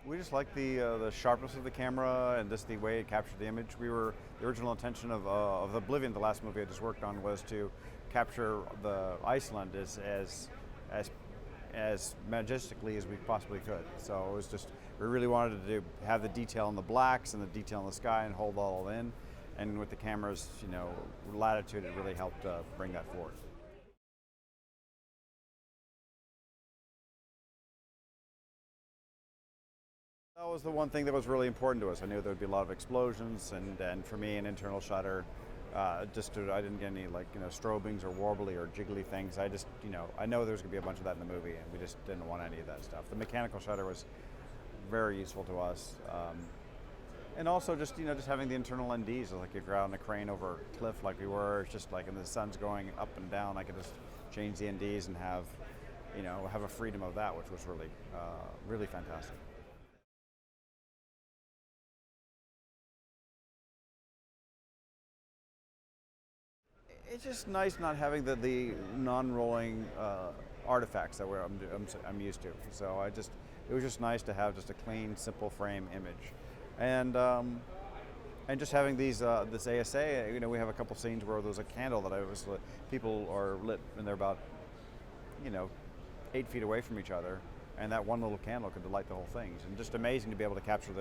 We just like the sharpness of the camera and just the way it captured the image. The original intention of Oblivion, the last movie I just worked on, was to capture the Iceland as majestically as we possibly could. So it was just, we really wanted to have the detail in the blacks and the detail in the sky and hold all in. And with the camera's, latitude, it really helped bring that forward. That was the one thing that was really important to us. I knew there would be a lot of explosions, and for me, an internal shutter, I didn't get any strobings or warbly or jiggly things. I just, I know there's going to be a bunch of that in the movie, and we just didn't want any of that stuff. The mechanical shutter was very useful to us, and also just just having the internal NDs. Like if you're out on a crane over a cliff, like we were, it's just like, and the sun's going up and down, I could just change the NDs and have a freedom of that, which was really fantastic. It's just nice not having the non-rolling artifacts that I'm used to. So it was just nice to have just a clean, simple frame image, and just having this ASA. We have a couple scenes where there's a candle that people are lit and they're about 8 feet away from each other, and that one little candle could light the whole thing. And just amazing to be able to capture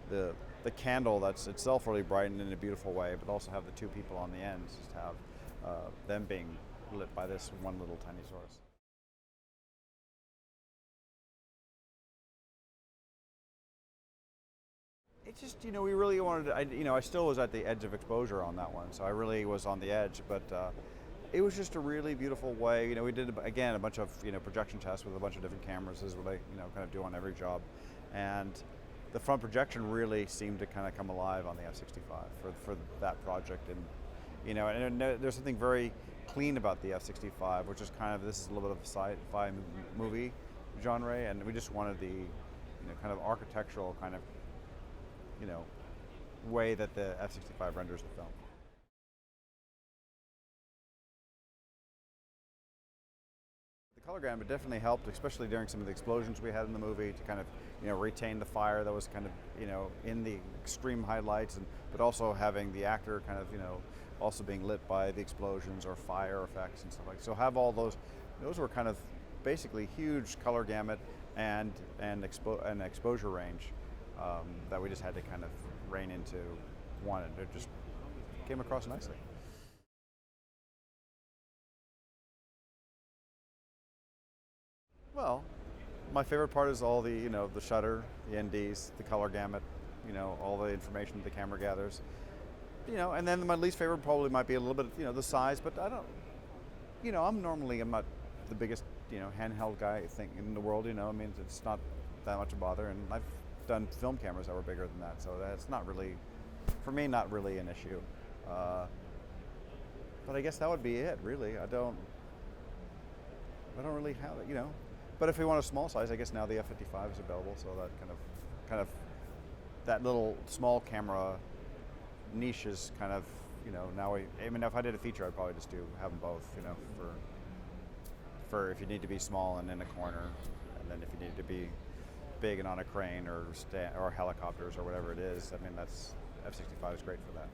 the candle that's itself really brightened in a beautiful way, but also have the two people on the ends, just have them being lit by this one little tiny source. It just, we really wanted to, I still was at the edge of exposure on that one, so I really was on the edge, but it was just a really beautiful way. We did, again, a bunch of, projection tests with a bunch of different cameras. This is what I, kind of do on every job. And the front projection really seemed to kind of come alive on the F65 for that project. And there's something very clean about the F65, which is this is a little bit of a sci-fi movie genre, and we just wanted the, kind of architectural kind of, way that the F65 renders the film. The color gamut definitely helped, especially during some of the explosions we had in the movie, to kind of, retain the fire that was kind of, in the extreme highlights, but also having the actor kind of, also being lit by the explosions or fire effects and stuff like that. So have all those were kind of basically huge color gamut and exposure range that we just had to kind of rein into one, and it just came across nicely. Well, my favorite part is all the shutter, the NDs, the color gamut, all the information the camera gathers. And then my least favorite probably might be a little bit, the size, but I don't, I'm not the biggest, handheld guy in the world, I mean, it's not that much a bother, and I've done film cameras that were bigger than that, so that's not really, for me, not really an issue. But I guess that would be it, really. I don't really have it, But if we want a small size, I guess now the F55 is available, so that kind of, that little small camera niche is kind of, now I mean, if I did a feature, I'd probably just have them both, for if you need to be small and in a corner, and then if you need to be big and on a crane or helicopters or whatever it is. I mean, that's F65 is great for that.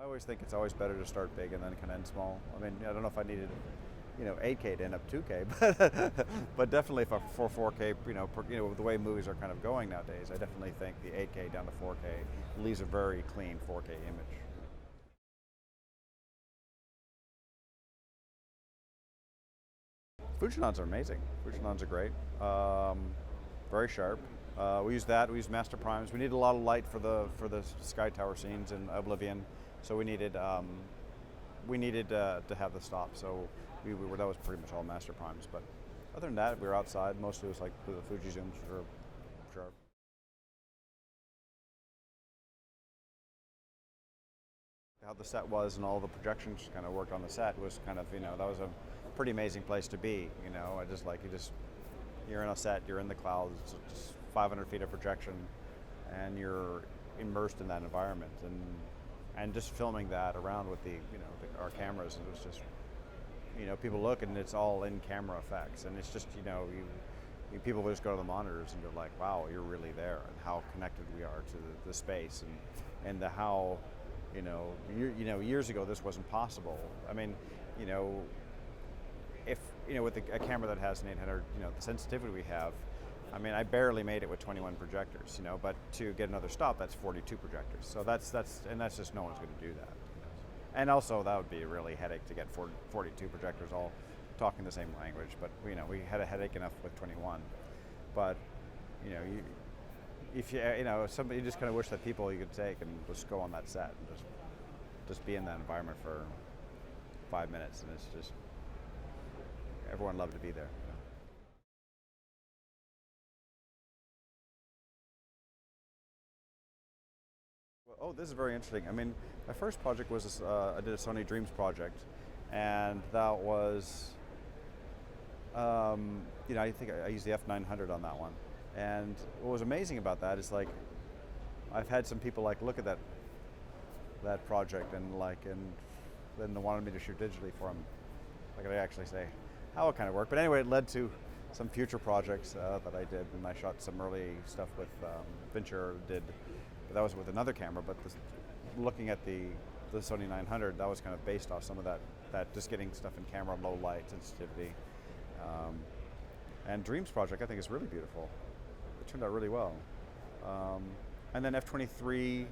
I always think it's always better to start big and then kind of end small. I mean, I don't know if I needed 8K to end up 2K, but definitely for 4K, the way movies are kind of going nowadays, I definitely think the 8K down to 4K leaves a very clean 4K image. Fujinons are amazing. Fujinons are great. Very sharp. We used master primes. We needed a lot of light for the sky tower scenes in Oblivion, so we needed to have the stop. So that was pretty much all master primes. But other than that, we were outside. Mostly it was like the Fuji zooms were sharp. How the set was and all the projections kind of worked on the set was kind of, that was a pretty amazing place to be. I just you're in a set, you're in the clouds, it's just 500 feet of projection, and you're immersed in that environment, and just filming that around with our cameras, it was just people look and it's all in camera effects, and it's just, people will just go to the monitors and go like, wow, you're really there, and how connected we are to the space, and the how, years ago this wasn't possible. I mean, if, with a camera that has an 800, the sensitivity we have, I mean, I barely made it with 21 projectors, but to get another stop, that's 42 projectors. So that's just, no one's going to do that. And also, that would be a really headache to get 42 projectors all talking the same language. But we had a headache enough with 21. But if somebody, you just kind of wish that people you could take and just go on that set and just be in that environment for 5 minutes, and it's just, everyone loved to be there. Oh, this is very interesting. I mean, my first project was I did a Sony Dreams project, and that was, I think I used the F900 on that one. And what was amazing about that is, like, I've had some people like look at that project and then they wanted me to shoot digitally for them. Like, I actually say how it kind of worked. But anyway, it led to some future projects that I did, and I shot some early stuff with Venture did. That was with another camera, but looking at the Sony 900, that was kind of based off some of that just getting stuff in camera, low light sensitivity. And Dreams project, I think, is really beautiful. It turned out really well. And then F23,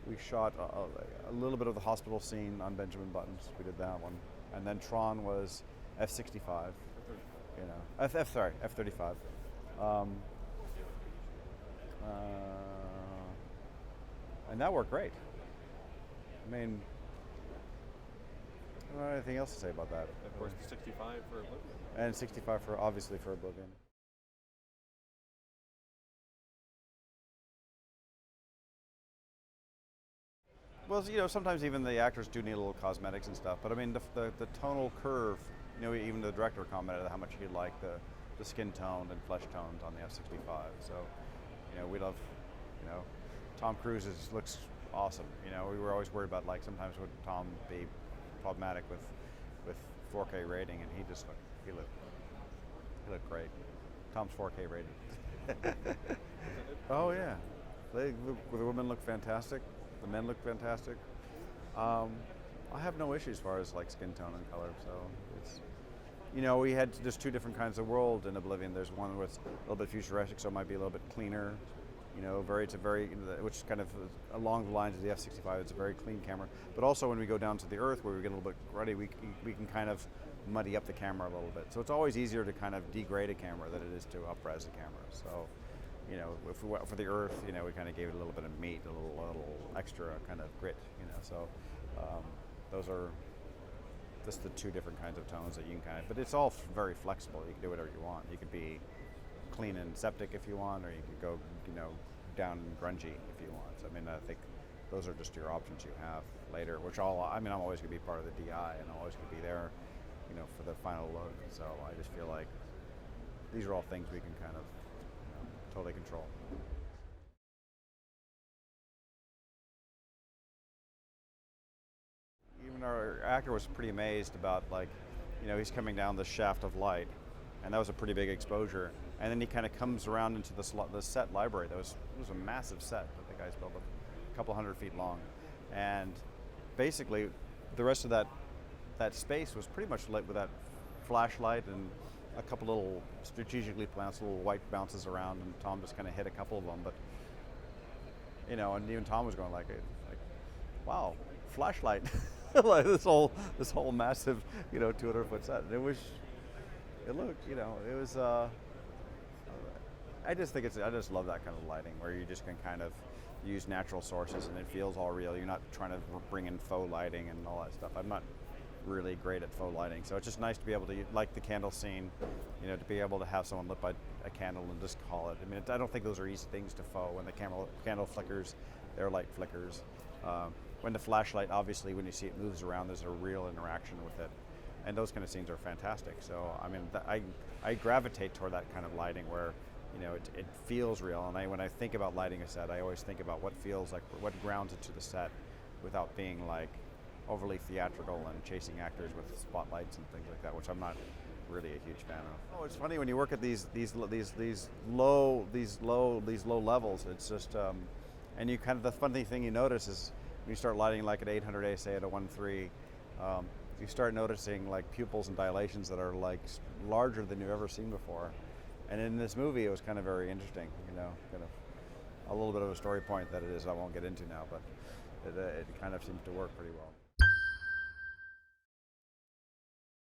we shot a little bit of the hospital scene on Benjamin Buttons. We did that one. And then Tron was F65, F35. And that worked great. I mean, I don't know anything else to say about that. Of course, 65 for Oblivion. And 65 obviously for Oblivion. Well, sometimes even the actors do need a little cosmetics and stuff, but I mean, the tonal curve, even the director commented how much he liked the skin toned and flesh tones on the F65. So, we love, Tom Cruise looks awesome. We were always worried about, like, sometimes would Tom be problematic with 4K rating, and he looked great. Tom's 4K rated. Oh yeah, the women look fantastic. The men look fantastic. I have no issue as far as like skin tone and color. So it's, we had just two different kinds of world in Oblivion. There's one where it's a little bit futuristic, so it might be a little bit cleaner. Which is kind of along the lines of the F65. It's a very clean camera. But also when we go down to the Earth, where we get a little bit ruddy, we can kind of muddy up the camera a little bit. So it's always easier to kind of degrade a camera than it is to up-res a camera. So, if we went for the Earth, we kind of gave it a little bit of meat, a little extra kind of grit, So those are just the two different kinds of tones that you can kind of. But it's all very flexible. You can do whatever you want. You could be clean and septic if you want, or you could go, down and grungy if you want. So, I mean, I think those are just your options you have later, which I'm always going to be part of the DI, and I'm always going to be there, for the final look. So I just feel like these are all things we can kind of totally control. Even our actor was pretty amazed about, like, he's coming down the shaft of light, and that was a pretty big exposure. And then he kind of comes around into the set library. It was a massive set that the guys built, a couple 100 feet long. And basically, the rest of that space was pretty much lit with that flashlight and a couple little strategically placed little white bounces around. And Tom just kind of hit a couple of them. But, and even Tom was going like wow, flashlight. Like this whole massive, 200-foot set. And it was, I just love that kind of lighting where you just can kind of use natural sources and it feels all real. You're not trying to bring in faux lighting and all that stuff. I'm not really great at faux lighting, so it's just nice to be able to, like the candle scene, to be able to have someone lit by a candle and just call it. I mean, I don't think those are easy things to faux. When the candle flickers, their light flickers. When the flashlight, obviously, when you see it moves around, there's a real interaction with it. And those kind of scenes are fantastic. So, I mean, I gravitate toward that kind of lighting where, it feels real. And when I think about lighting a set, I always think about what feels like, what grounds it to the set without being like, overly theatrical and chasing actors with spotlights and things like that, which I'm not really a huge fan of. Oh, it's funny when you work at these low levels. It's just and you kind of, the funny thing you notice is when you start lighting like at 800 ASA at a 1.3, you start noticing like pupils and dilations that are like larger than you've ever seen before. And in this movie, it was kind of very interesting, you know, kind of a little bit of a story point that it is I won't get into now, but it kind of seems to work pretty well.